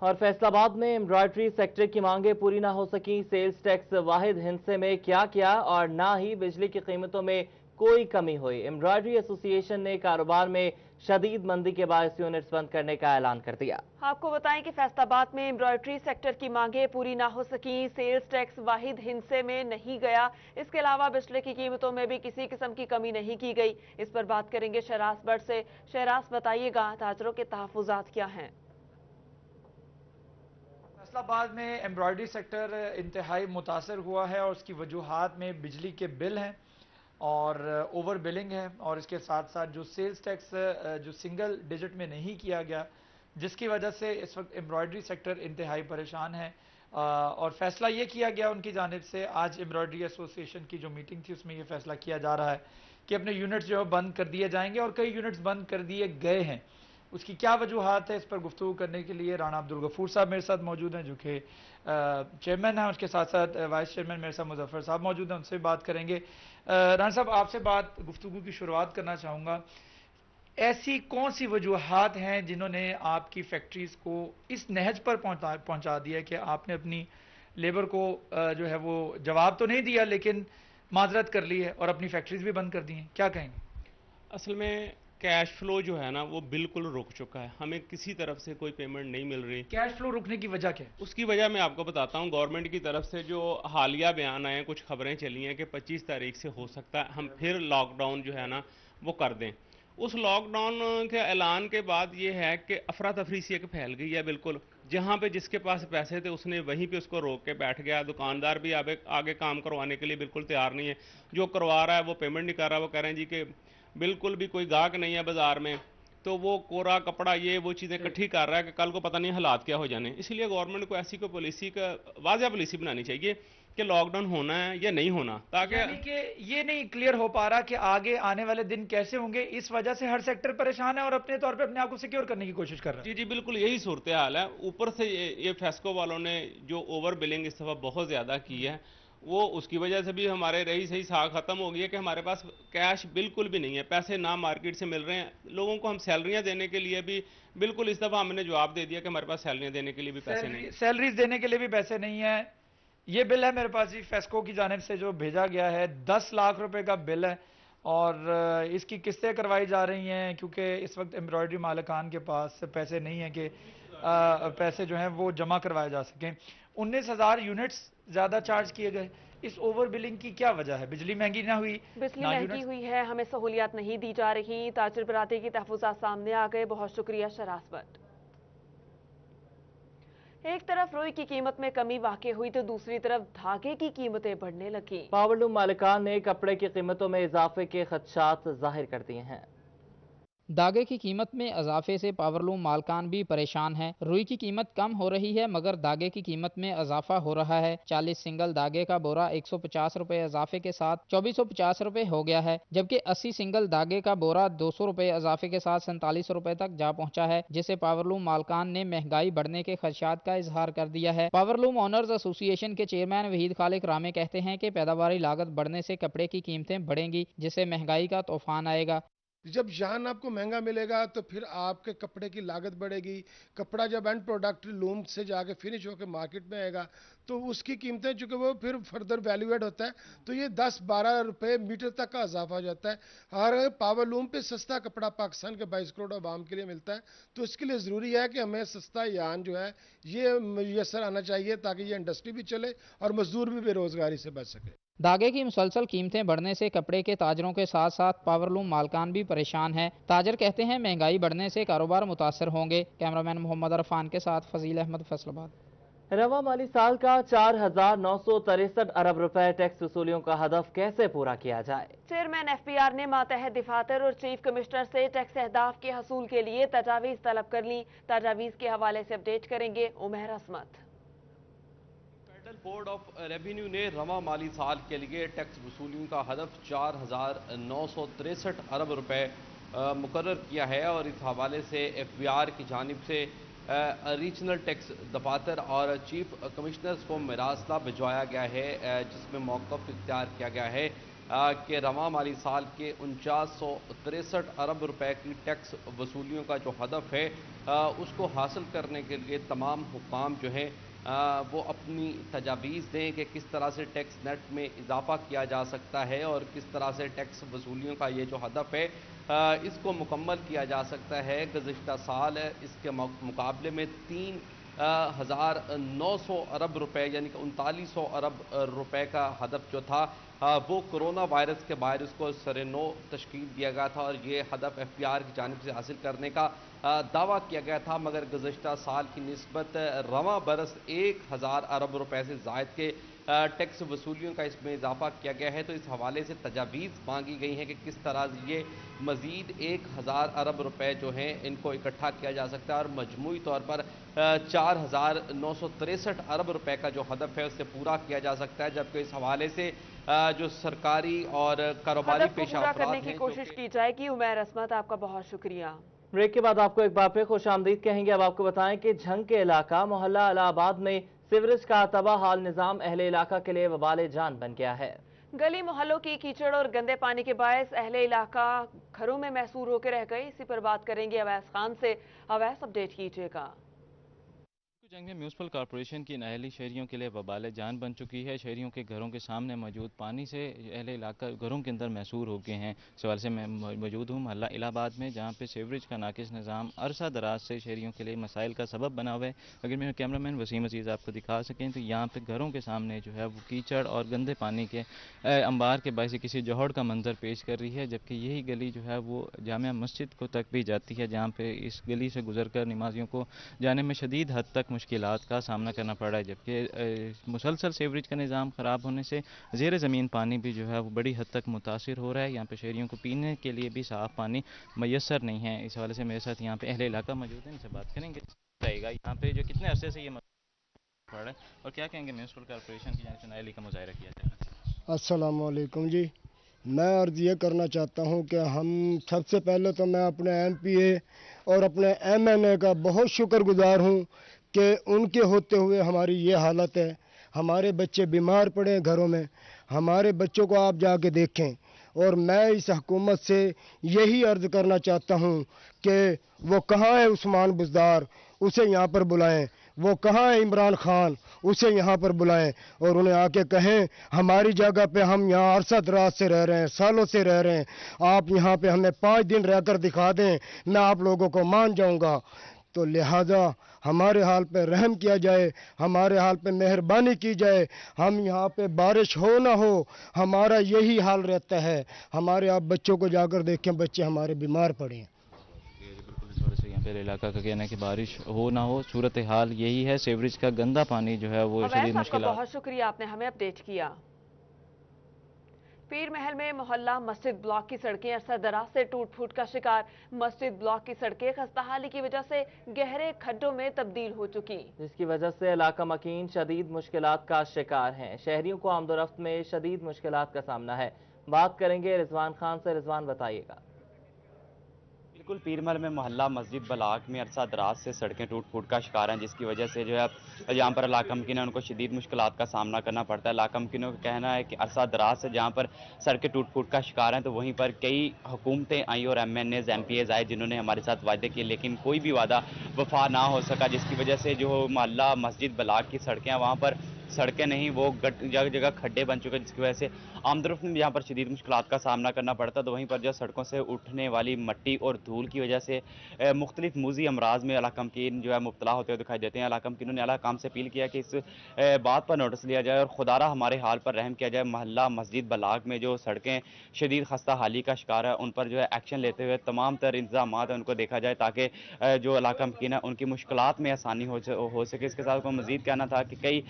और फैसलाबाद में एम्ब्रॉयडरी सेक्टर की मांगें पूरी ना हो सकी। सेल्स टैक्स वाहिद हिस्से में क्या किया और ना ही बिजली की कीमतों में कोई कमी हुई। एम्ब्रॉयडरी एसोसिएशन ने कारोबार में शदीद मंदी के बायस यूनिट्स बंद करने का ऐलान कर दिया। आपको बताएं कि फैसलाबाद में एम्ब्रॉयडरी सेक्टर की मांगें पूरी ना हो सकी। सेल्स टैक्स वाहिद हिस्से में नहीं गया। इसके अलावा बिजली की कीमतों में भी किसी किस्म की कमी नहीं की गई। इस पर बात करेंगे शहराज बट से। शहराज, बताइएगा ताजरों के तहफ़्फ़ुज़ात क्या हैं? फैसलाबाद में एम्ब्रॉयडरी सेक्टर इंतहाई मुतासर हुआ है और उसकी वजूहात में बिजली के बिल हैं और ओवर बिलिंग है, और इसके साथ साथ जो सेल्स टैक्स जो सिंगल डिजिट में नहीं किया गया, जिसकी वजह से इस वक्त एम्ब्रॉयडरी सेक्टर इंतहाई परेशान है। और फैसला ये किया गया उनकी जानिब से, आज एम्ब्रॉयडरी एसोसिएशन की जो मीटिंग थी उसमें ये फैसला किया जा रहा है कि अपने यूनिट्स जो है बंद कर दिए जाएंगे और कई यूनिट्स बंद कर दिए गए हैं। उसकी क्या वजूहात है, इस पर गुफ्तगू करने के लिए राणा अब्दुल गफूर साहब मेरे साथ मौजूद हैं, जो कि चेयरमैन हैं। उसके साथ साथ वाइस चेयरमैन मेरे साथ मुजफ्फर साहब मौजूद हैं, उनसे बात करेंगे। राणा साहब, आपसे गुफ्तगू की शुरुआत करना चाहूँगा। ऐसी कौन सी वजूहात हैं जिन्होंने आपकी फैक्ट्रीज को इस नहज पर पहुँचा दिया कि आपने अपनी لیبر کو جو ہے وہ جواب تو نہیں دیا لیکن معذرت کر لی ہے اور اپنی فیکٹریز بھی بند کر دی ہیں. کیا کہیں گے؟ اصل میں کیش فلو جو ہے نا وہ بالکل رک چکا ہے. ہمیں کسی طرف سے کوئی پیمنٹ نہیں مل رہی. کیش فلو رکنے کی وجہ کیا ہے؟ اس کی وجہ میں آپ کو بتاتا ہوں. گورنمنٹ کی طرف سے جو حالیہ بیان آئے ہیں, کچھ خبریں چلی ہیں کہ 25 تاریخ سے ہو سکتا ہے ہم پھر لاک ڈاؤن جو ہے نا وہ کر دیں. اس لاک ڈاؤن کے اعلان کے بعد یہ ہے کہ افراتفری سی ایک پھیل گئی ہے. بالکل جہاں پہ جس کے پاس پیسے تھے اس نے وہیں پہ اس کو روک کے بیٹھ گیا. دکاندار بھی آگے کام کروانے کے لیے بالکل تیار نہیں ہے. جو کروا رہا ہے وہ پیمنٹ نہیں کر رہا. وہ کہہ رہے ہیں جی کہ بالکل بھی کوئی گاہک نہیں ہے بازار میں, تو وہ کورا کپڑا یہ وہ چیزیں اکٹھی کر رہا ہے کہ کل کو پتہ نہیں حالات کیا ہو جانے. اس لیے گورنمنٹ کو ایسی کوئی پالیسی کا واضح پالیسی بنانی چاہیے کہ لاک ڈاؤن ہونا ہے یا نہیں ہونا, تاکہ یعنی کہ یہ نہیں کلیئر ہو پا رہا کہ آگے آنے والے دن کیسے ہوں گے. اس وجہ سے ہر سیکٹر پریشان ہے اور اپنے طور پہ اپنے آپ کو سیکیور کرنے کی کوشش کر رہا ہے. جی بالکل یہی صورتحال ہے. اوپر سے یہ فیسکو والوں نے جو اوور بلنگ اس دفعہ بہت زیادہ کی ہے, وہ اس کی وجہ سے بھی ہمارے رہی صحیح ساکھ ختم ہو گئی ہے کہ ہمارے پاس کیش بالکل بھی نہیں ہے. پیسے نہ مارکیٹ سے مل رہے ہیں لوگوں کو. ہم سیلریاں دینے کے لیے بھی بالکل اس دفعہ ہم نے جواب دے دیا کہ ہمارے پاس سیلریاں دینے کے لیے بھی پیسے نہیں. سیلریز دینے کے لیے بھی پیسے نہیں ہیں. یہ بل ہے میرے پاس جی فیسکو کی جانب سے جو بھیجا گیا ہے, 10 لاکھ روپے کا بل ہے اور اس کی قسطیں کروائی جا رہی ہیں کیونکہ اس وقت ایمبرائڈری مالکان کے پاس پیسے نہیں ہیں کہ پیسے جو ہیں وہ جمع کروائے جا سکیں. 19,000 یونٹس زیادہ چارج کیے گئے. اس اوور بلنگ کی کیا وجہ ہے؟ بجلی مہنگی نہ ہوئی؟ بجلی مہنگی ہوئی ہے, ہمیں سہولیات نہیں دی جا رہی. تاجر برادری کی تحفظات سامنے آ گئے. بہت شکریہ شراس بٹ. ایک طرف روئی کی قیمت میں کمی واقع ہوئی تو دوسری طرف دھاگے کی قیمتیں بڑھنے لگیں. پاورلوم مالکان نے کپڑے کی قیمتوں میں اضافے کے خدشات ظاہر کر دیے ہیں. دھاگے کی قیمت میں اضافے سے پاورلوم مالکان بھی پریشان ہیں. روئی کی قیمت کم ہو رہی ہے مگر دھاگے کی قیمت میں اضافہ ہو رہا ہے. 40 سنگل دھاگے کا بورا 150 روپے اضافے کے ساتھ 2450 روپے ہو گیا ہے, جبکہ 80 سنگل دھاگے کا بورا 200 روپے اضافے کے ساتھ 47 روپے تک جا پہنچا ہے, جسے پاورلوم مالکان نے مہنگائی بڑھنے کے خدشات کا اظہار کر دیا ہے. پاورلوم اونرز ایسوسی ایشن کے چیئرمین وحید خالق رامے کہتے ہیں کہ پیداواری لاگت بڑھنے سے کپڑے کی قیمتیں بڑھیں گی, جس سے مہنگائی کا طوفان آئے گا. جب جان آپ کو مہنگا ملے گا تو پھر آپ کے کپڑے کی لاگت بڑھے گی. کپڑا جب اینڈ پروڈکٹ لوم سے جا کے فنش ہو کے مارکیٹ میں آئے گا تو اس کی قیمتیں چونکہ وہ پھر فردر ویلیویٹ ہوتا ہے تو یہ 10-12 روپے میٹر تک کا اضافہ ہو جاتا ہے. اور پاور لوم پہ سستا کپڑا پاکستان کے 22 کروڑ عوام کے لیے ملتا ہے, تو اس کے لیے ضروری ہے کہ ہمیں سستا یان جو ہے یہ میسر آنا چاہیے تاکہ یہ انڈسٹری بھی چلے اور مزدور بھی بے روزگاری سے بچ سکے. دھاگے کی مسلسل قیمتیں بڑھنے سے کپڑے کے تاجروں کے ساتھ ساتھ پاورلوم مالکان بھی پریشان ہیں. تاجر کہتے ہیں مہنگائی بڑھنے سے کاروبار متاثر ہوں گے. کیمرامین محمد عرفان کے ساتھ فضیل احمد فیصل آباد. رواں مالی سال کا 4,963 ارب روپے ٹیکس وصولیوں کا ہدف کیسے پورا کیا جائے؟ چیئرمین ایف پی آر نے ماتحت دفاتر اور چیف کمشنر سے ٹیکس اہداف کے حصول کے لیے تجاویز طلب کر لی. تجاویز کے حوالے سے اپڈیٹ کریں گے عمر عصمت. فیڈرل بورڈ آف ریونیو نے رواں مالی سال کے لیے ٹیکس وصولیوں کا ہدف 4,963 ارب روپے مقرر کیا ہے, اور اس حوالے سے ایف بی آر کی جانب سے ریجنل ٹیکس دفاتر اور چیف کمشنرز کو مراسلہ بھجوایا گیا ہے, جس میں موقف اختیار کیا گیا ہے کہ رواں مالی سال کے 4963 ارب روپے کی ٹیکس وصولیوں کا جو ہدف ہے اس کو حاصل کرنے کے لیے تمام حکام جو ہیں وہ اپنی تجاویز دیں کہ کس طرح سے ٹیکس نیٹ میں اضافہ کیا جا سکتا ہے اور کس طرح سے ٹیکس وصولیوں کا یہ جو ہدف ہے اس کو مکمل کیا جا سکتا ہے. گزشتہ سال اس کے مقابلے میں 3,900 ارب روپے یعنی کہ 3,900 ارب روپے کا ہدف جو تھا وہ کرونا وائرس کے باعث اس کو سر نو تشکیل دیا گیا تھا, اور یہ ہدف ایف پی آر کی جانب سے حاصل کرنے کا دعویٰ کیا گیا تھا. مگر گزشتہ سال کی نسبت رواں برس 1,000 ارب روپے سے زائد کے ٹیکس وصولیوں کا اس میں اضافہ کیا گیا ہے. تو اس حوالے سے تجاویز مانگی گئی ہیں کہ کس طرح یہ مزید 1,000 ارب روپے جو ہیں ان کو اکٹھا کیا جا سکتا ہے, اور مجموعی طور پر 4,963 ارب روپے کا جو ہدف ہے اسے پورا کیا جا سکتا ہے. جبکہ اس حوالے سے جو سرکاری اور کاروباری پیشہ افراد ہیں کرنے کی کوشش کی جائے گی. عمیر عصمت آپ کا بہت شکریہ. بریک کے بعد آپ کو ایک بار پھر خوش آمدید کہیں گے. اب آپ کو بتائیں کہ جھنگ کے علاقہ محلہ الہ آباد میں سیوریج کا تباہ حال نظام اہل علاقہ کے لیے وبال جان بن گیا ہے. گلی محلوں کی کیچڑ اور گندے پانی کے باعث اہل علاقہ گھروں میں محصور ہو کے رہ گئے. اسی پر بات کریں گے اویس خان سے. اویس اپڈیٹ کیجیے گا. जंग में म्यूनसिपल कॉरपोरेशन की नाअहली शहरियों के लिए वबाल जान बन चुकी है। शहरियों के घरों के सामने मौजूद पानी से अहले इलाका घरों के अंदर महसूर हो गए हैं। इस हवाले से मैं मौजूद हूँ मोहल्ला इलाहाबाद में, जहाँ पे सीवरेज का नाकिस निज़ाम अरसा दराज से शहरियों के लिए मसाइल का सबब बना हुआ है। अगर मेरे कैमरामैन वसीम अजीज़ आपको दिखा सकें तो यहाँ पे घरों के सामने जो है वो कीचड़ और गंदे पानी के अंबार के बायस किसी जौहड़ का मंजर पेश कर रही है, जबकि यही गली जो है वो जामिया मस्जिद को तक भी जाती है, जहाँ पे इस गली से गुजर कर नमाजियों को जाने में शदीद हद तक मुश्किलात का सामना करना पड़ रहा है। जबकि मुसलसल सीवरेज का निज़ाम ख़राब होने से ज़ेर ज़मीन पानी भी जो है वो बड़ी हद तक मुतासिर हो रहा है। यहाँ पे शहरियों को पीने के लिए भी साफ़ पानी मैसर नहीं है। इस हवाले से मेरे साथ यहाँ पे अहले इलाका मौजूद है, इनसे बात करेंगे। रहेगा यहाँ पे जो कितने अरसे से ये पड़ रहा है और क्या कहेंगे म्यूनसिपल कॉरपोरेशन की जानिब से नाअहली का मुजाहिरा किया जाएगा? अस्सलाम वालेकुम जी, मैं अर्ज़ ये करना चाहता हूँ कि हम सबसे पहले तो मैं अपने MPA और अपने MNA का बहुत शुक्रगुजार हूँ कि उनके होते हुए हमारी ये हालत है। हमारे बच्चे बीमार पड़े हैं घरों में, हमारे बच्चों को आप जाके देखें। और मैं इस हुकूमत से यही अर्ज़ करना चाहता हूँ कि वो कहाँ है उस्मान बुज़दार, उसे यहाँ पर बुलाएं। वो कहाँ है इमरान खान, उसे यहाँ पर बुलाएं और उन्हें आके कहें हमारी जगह पे हम यहाँ अरसा दराज से रह रहे हैं, सालों से रह रहे हैं, आप यहाँ पे हमें 5 दिन रहकर दिखा दें, मैं आप लोगों को मान जाऊँगा। तो लिहाजा हमारे हाल पे रहम किया जाए, हमारे हाल पे मेहरबानी की जाए। हम यहाँ पे बारिश हो ना हो हमारा यही हाल रहता है। हमारे आप बच्चों को जाकर देखें, बच्चे हमारे बीमार पड़े हैं। यहाँ पे इलाका का कहना है कि बारिश हो ना हो सूरत हाल यही है। सीवरेज का गंदा पानी जो है वो शदीद मुश्किल। बहुत शुक्रिया, आपने हमें अपडेट किया। पीर महल में मोहल्ला मस्जिद ब्लॉक की सड़कें अरसा दराज से टूट फूट का शिकार। मस्जिद ब्लॉक की सड़कें खस्ताहाली की वजह से गहरे खड्डों में तब्दील हो चुकी, जिसकी वजह से इलाका मकीन शदीद मुश्किलात का शिकार हैं। शहरियों को आमदोरफ्त में शदीद मुश्किलात का सामना है। बात करेंगे रिजवान खान से। रिजवान, बताइएगा। बिल्कुल, पीर महल में मोहल्ला मस्जिद ब्लॉक में अरसा दराज से सड़कें टूट फूट का शिकार हैं, जिसकी वजह से जो है यहाँ पर इलाका मकीन है उनको शदीद मुश्किलात का सामना करना पड़ता है। इलाका मकीनों का कहना है कि अरसा दराज से जहाँ पर सड़कें टूट फूट का शिकार हैं तो वहीं पर कई हुकूमतें आई और MNAs MPAs आए जिन्होंने हमारे साथ वादे किए, लेकिन कोई भी वादा वफा ना हो सका, जिसकी वजह से जो मोहल्ला मस्जिद ब्लॉक की सड़कें हैं वहाँ पर सड़कें नहीं वो जगह जगह खड्डे बन चुके हैं, जिसकी वजह से आमदरफ्त में यहाँ पर शदीद मुश्किलात का सामना करना पड़ता है। तो वहीं पर जो सड़कों से उठने वाली मट्टी और धूल की वजह से मुख्तलिफ मूजी अमराज में इलाका मकीन जो है मुब्तला होते हुए दिखाई देते हैं। इलाका मकीनों ने अला काम से अपील किया कि इस बात पर नोटिस लिया जाए और खुदारा हमारे हाल पर रहम किया जाए। मोहल्ला मस्जिद ब्लॉक में जो सड़कें शदीद खस्ता हाली का शिकार है उन पर जो है एक्शन लेते हुए तमाम तर इंतजाम है उनको देखा जाए, ताकि जो इलाका मकीन है उनकी मुश्किलात में आसानी हो सके। इसके साथ को मजीद कहना था कि कई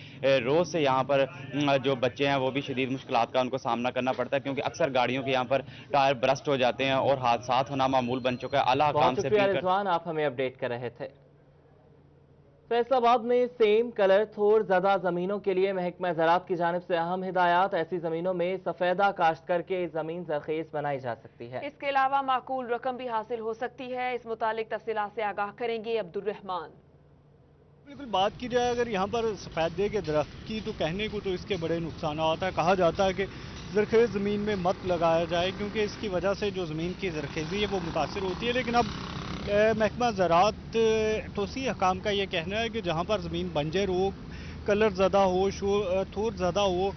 रोज़ से यहाँ पर जो बच्चे हैं वो भी शदीद मुश्किलात का उनको सामना करना पड़ता है, क्योंकि अक्सर गाड़ियों के यहाँ पर टायर ब्रस्ट हो जाते हैं और हादसात होना मामूल बन चुका है। अला काम से रिजवान, आप हमें अपडेट कर रहे थे। फैसलाबाद में सेम कलर थोड़ ज़्यादा ज़मीनों के लिए महकमा ज़राअत की जानिब से अहम हिदायत। ऐसी ज़मीनों में सफ़ेदा काश्त करके ज़मीन ज़रख़ीज़ बनाई जा सकती है। इसके अलावा माकूल रकम भी हासिल हो सकती है। इस मुतालिक तफसीलात से आगाह करेंगे अब्दुल रहमान। बिल्कुल, बात की जाए अगर यहाँ पर सफ़ेदे के दरख्त की तो कहने को तो इसके बड़े नुकसान आता है। कहा जाता है कि ज़रख़ीज़ ज़मीन में मत लगाया जाए क्योंकि इसकी वजह से जो ज़मीन की ज़रख़ीज़ी है वो मुतासिर होती है। लेकिन अब महकमा ज़राअत तोसी हकाम का ये कहना है कि जहाँ पर ज़मीन बंजर हो, कलर ज़्यादा हो, थोड़ ज़्यादा हो,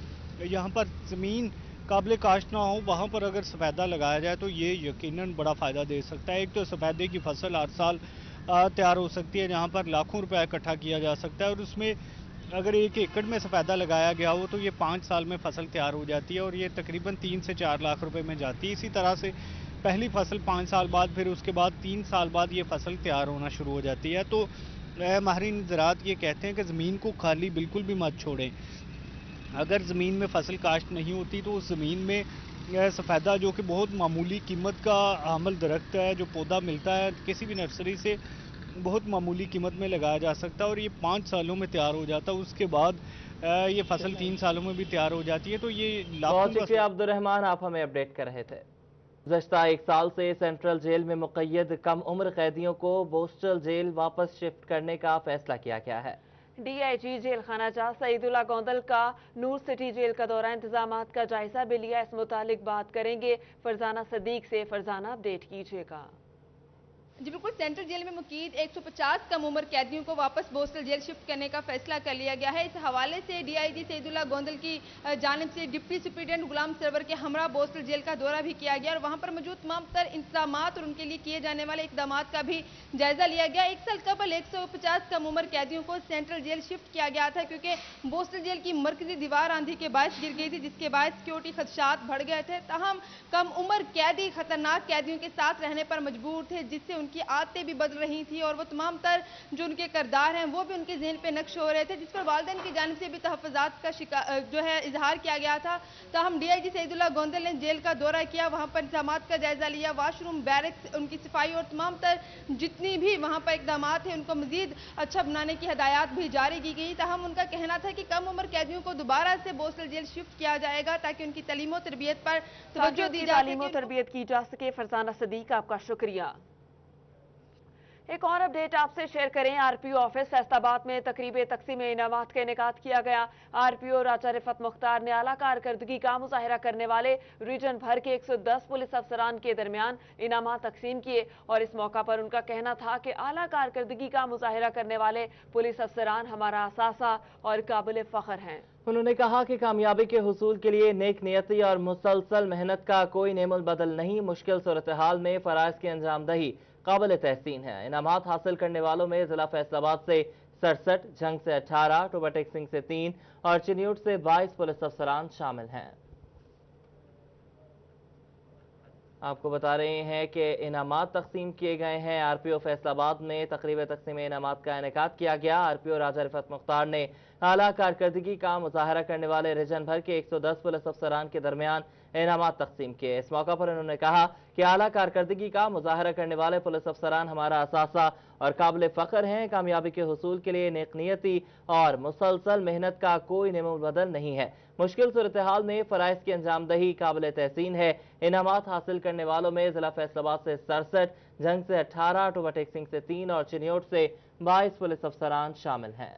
यहाँ पर ज़मीन काबिल काश्त ना हो, वहाँ पर अगर सफ़ेदा लगाया जाए तो ये यकीनन बड़ा फ़ायदा दे सकता है। एक तो सफ़ेदे की फसल हर साल तैयार हो सकती है, जहाँ पर लाखों रुपया इकट्ठा किया जा सकता है और उसमें अगर 1 एकड़ में सफ़ेदा लगाया गया हो तो ये 5 साल में फसल तैयार हो जाती है और ये तकरीबन 3 से 4 लाख रुपए में जाती है। इसी तरह से पहली फसल 5 साल बाद, फिर उसके बाद 3 साल बाद ये फसल तैयार होना शुरू हो जाती है। तो माहिरीन ज़राअत ये कहते हैं कि ज़मीन को खाली बिल्कुल भी मत छोड़ें। अगर ज़मीन में फसल काश्त नहीं होती तो उस ज़मीन में सफ़ेदा जो कि बहुत मामूली कीमत का हामिल दरख्त है, जो पौधा मिलता है किसी भी नर्सरी से बहुत मामूली कीमत में लगाया जा सकता है और ये 5 सालों में तैयार हो जाता है। उसके बाद ये फसल 3 सालों में भी तैयार हो जाती है। तो ये बहुत शुक्रिया अब्दुल रहमान, आप हमें अपडेट कर रहे थे। गुज़श्ता 1 साल से सेंट्रल जेल में मुक़य्यद कम उम्र कैदियों को बोस्टल जेल वापस शिफ्ट करने का फैसला किया गया है। DIG जेल खाना जा सईदुल्ला गोंदल का नूर सिटी जेल का दौरा इंतजामात का जायजा भी लिया। इस मुतालिक बात करेंगे फरजाना सदीक से। फरजाना, अपडेट कीजिएगा। जी बिल्कुल, सेंट्रल जेल में मुकीद 150 कम उम्र कैदियों को वापस बोस्टल जेल शिफ्ट करने का फैसला कर लिया गया है। इस हवाले से डीआईजी सईदुल्लाह गोंदल की जानिब से डिप्टी सुप्रीडेंट गुलाम सरवर के हमरा बोस्टल जेल का दौरा भी किया गया और वहां पर मौजूद तमाम तर इंतजाम और उनके लिए किए जाने वाले इकदाम का भी जायजा लिया गया। एक साल कबल 150 कम उम्र कैदियों को सेंट्रल जेल शिफ्ट किया गया था, क्योंकि बोस्टल जेल की मरकजी दीवार आंधी के बायस गिर गई थी, जिसके बाद सिक्योरिटी खदशात बढ़ गए थे। ताहम कम उम्र कैदी खतरनाक कैदियों के साथ रहने पर मजबूर थे, जिससे उनकी आदतें भी बदल रही थी और वो तमाम तर जो उनके किरदार हैं वो भी उनके ज़हन पे नक्श हो रहे थे, जिस पर वालिदैन की जानिब से भी तहफ़्फ़ुज़ात का जो है इजहार किया गया था। ताहम डीआईजी सईदुल्लाह गोंदल ने जेल का दौरा किया, वहाँ पर इंतज़ामात का जायजा लिया, वाशरूम, बैरक्स, उनकी सफाई और तमाम तर जितनी भी वहाँ पर इकदाम थे उनको मजीद अच्छा बनाने की हदायत भी जारी की गई। ताहम उनका कहना था कि कम उम्र कैदियों को दोबारा से बोस्टल जेल शिफ्ट किया जाएगा ताकि उनकी तालीम और तरबियत पर तवज्जो दी जा सके, तरबियत की जा सके। फरजाना सदीक, आपका शुक्रिया। एक और अपडेट आपसे शेयर करें। आरपीओ ऑफिस फैसलाबाद में तकरीब तकसीम इनामात का इनेकाद किया गया। आरपीओ राजा रिफत मुख्तार ने आला कारकर्दगी का मुजाहरा करने वाले रीजन भर के 110 पुलिस अफसरान के दरमियान इनामात तकसीम किए और इस मौका पर उनका कहना था कि आला कारकर्दगी का मुजाहरा करने वाले पुलिस अफसरान हमारा असासा और काबिल फख्र हैं। उन्होंने कहा कि कामयाबी के हुसूल के लिए नेक नियति और मुसलसल मेहनत का कोई नेमुल बदल नहीं। मुश्किल सूरत हाल में फराइज की अंजामदही काबिल तहसीन है। इनामात हासिल करने वालों में जिला फैसलाबाद से 67, झंग से 18, टोबाटेक सिंह से 3 और चिन्यूट से 22 पुलिस अफसरान शामिल हैं। आपको बता रहे हैं कि इनामात तकसीम किए गए हैं। आरपीओ फैसलाबाद में तकरीब तकसीम इनामात का इनेकाद किया गया। आरपीओ राजा रिफत मुख्तार ने आला कारकर्दगी का मुजाहरा करने वाले रीजन भर के 110 पुलिस अफसरान के दरमियान इनामात तकसीम किए। इस मौका पर उन्होंने कहा कि आला कारकर्दगी का मुजाहरा करने वाले पुलिस अफसरान हमारा असासा और काबिल फख्र हैं। कामयाबी के हुसूल के लिए नेक नियति और मुसलसल मेहनत का कोई नेमुल बदल नहीं है। मुश्किल सूरत हाल में फराइज की अंजामदही काबिल तहसीन है। इनामात हासिल करने वालों में जिला फैसलाबाद से 67, झंग से 18, टोबाटेक सिंह से 3 और चिन्योट से 22 पुलिस अफसरान शामिल हैं।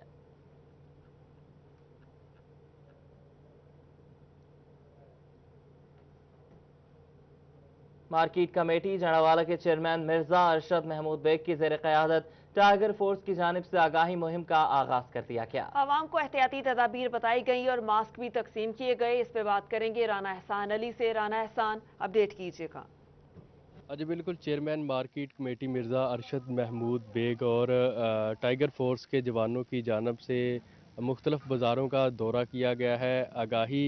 मार्केट कमेटी जड़ावाला के चेयरमैन मिर्जा अरशद महमूद बेग की ज़ेर क़यादत टाइगर फोर्स की जानिब से आगाही मुहिम का आगाज कर दिया गया। आवाम को एहतियाती तदाबीर बताई गई और मास्क भी तकसीम किए गए। इस पे बात करेंगे राना एहसान अली से। राना एहसान, अपडेट कीजिएगा। जी बिल्कुल, chairman market committee Mirza Arshad Mahmood Baig और टाइगर फोर्स के जवानों की जानिब से मुख्तलिफ बाज़ारों का दौरा किया गया है। आगाही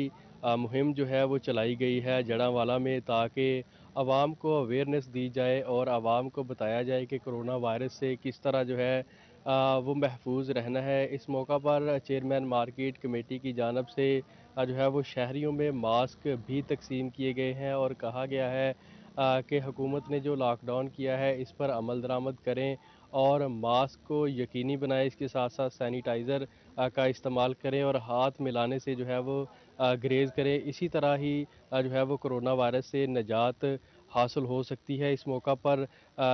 मुहिम जो है वो चलाई गई है जड़ावाला में, ताकि आवाम को अवेयरनेस दी जाए और आवाम को बताया जाए कि कोरोना वायरस से किस तरह जो है वो महफूज रहना है। इस मौका पर चेयरमैन मार्केट कमेटी की जानिब से जो है वो शहरियों में मास्क भी तकसीम किए गए हैं और कहा गया है कि हुकूमत ने जो लॉकडाउन किया है इस पर अमल दरामद करें और मास्क को यकीनी बनाएं। इसके साथ साथ सैनिटाइज़र का इस्तेमाल करें और हाथ मिलाने से जो है वो ग्रेज़ करें। इसी तरह ही जो है वो कोरोना वायरस से निजात हासिल हो सकती है। इस मौका पर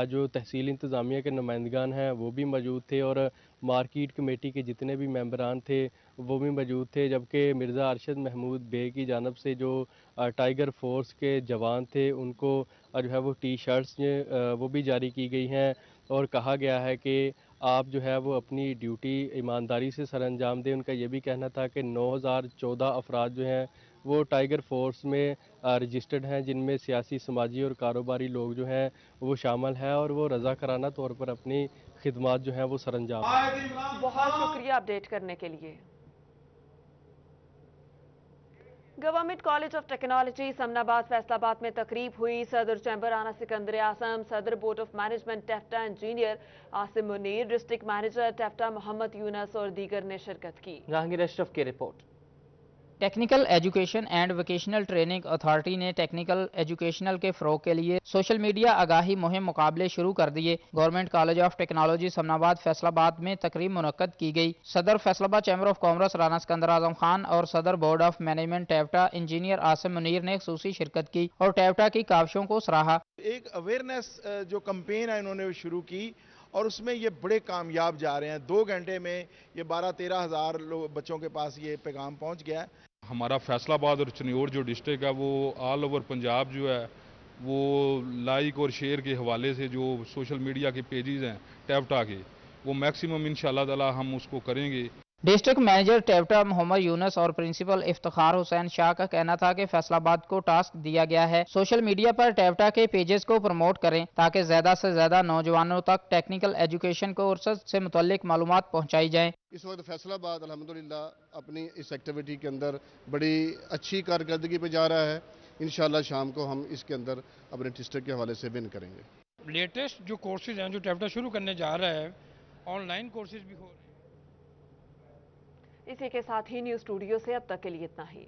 जो तहसील इंतज़ामिया के नुमाइंदगान हैं वो भी मौजूद थे और मार्केट कमेटी के जितने भी मेंबरान थे वो भी मौजूद थे, जबकि मिर्ज़ा अरशद महमूद बेग की जानिब से जो टाइगर फोर्स के जवान थे उनको जो है वो टी शर्ट्स वो भी जारी की गई हैं और कहा गया है कि आप जो है वो अपनी ड्यूटी ईमानदारी से सर अंजाम दें। उनका ये भी कहना था कि 9014 अफराद जो हैं वो टाइगर फोर्स में रजिस्टर्ड हैं, जिनमें सियासी, समाजी और कारोबारी लोग जो हैं वो शामिल हैं और वो रज़ाकाराना तौर पर अपनी खिदमात जो हैं वो सर अंजाम। बहुत शुक्रिया अपडेट करने के लिए। Government college of technology Samanabad Faisalabad में तकरीब हुई। सदर चैम्बर राना सिकंदर आसम, सदर बोर्ड ऑफ मैनेजमेंट टेफ्टा engineer Asim Munir, district manager टेफ्टा मोहम्मद यूनस और दीगर ने शिरकत की। जहांगीर अशरफ की report. Technical education and vocational training authority ने टेक्निकल एजुकेशनल के फ़रोग के लिए सोशल मीडिया आगाही मुहिम मुकाबले शुरू कर दिए। Government college of technology Samanabad Faisalabad में तकरीब मुनक्कद की गई। सदर Faisalabad chamber of commerce Rana Sikandar Azam Khan और सदर बोर्ड ऑफ मैनेजमेंट टेफ्टा इंजीनियर आसिम मुनीर ने खुसूसी शिरकत की और टेफ्टा की काविशों को सराहा। एक अवेयरनेस जो कैंपेन है इन्होंने शुरू की और उसमें ये बड़े कामयाब जा रहे हैं। 2 घंटे में ये 12-13 हज़ार बच्चों के पास ये पैगाम पहुंच गया है। हमारा फैसलाबाद और चिन्योट जो डिस्ट्रिक्ट है वो ऑल ओवर पंजाब जो है वो लाइक और शेयर के हवाले से जो सोशल मीडिया के पेजेस हैं टैप्टा के, वो मैक्सिमम इंशाल्लाह ताला हम उसको करेंगे। डिस्ट्रिक्ट मैनेजर टेप्टा मोहम्मद यूनुस और प्रिंसिपल इफ्तिखार हुसैन शाह का कहना था कि फैसलाबाद को टास्क दिया गया है सोशल मीडिया पर टेप्टा के पेजेस को प्रमोट करें ताकि ज्यादा से ज्यादा नौजवानों तक टेक्निकल एजुकेशन कोर्सेज से मुतल्लिक मालूमात पहुंचाई जाएं। इस वक्त फैसलाबाद अल्हम्दुलिल्लाह अपनी इस एक्टिविटी के अंदर बड़ी अच्छी कारकर्दगी पे जा रहा है। इंशाल्लाह शाम को हम इसके अंदर अपने डिस्ट्रिक्ट के हवाले से विन करेंगे। लेटेस्ट जो कोर्सेज हैं जो टेप्टा शुरू करने जा रहा है, ऑनलाइन कोर्सेज भी हो रहे हैं। इसी के साथ ही न्यूज़ स्टूडियो से अब तक के लिए इतना ही।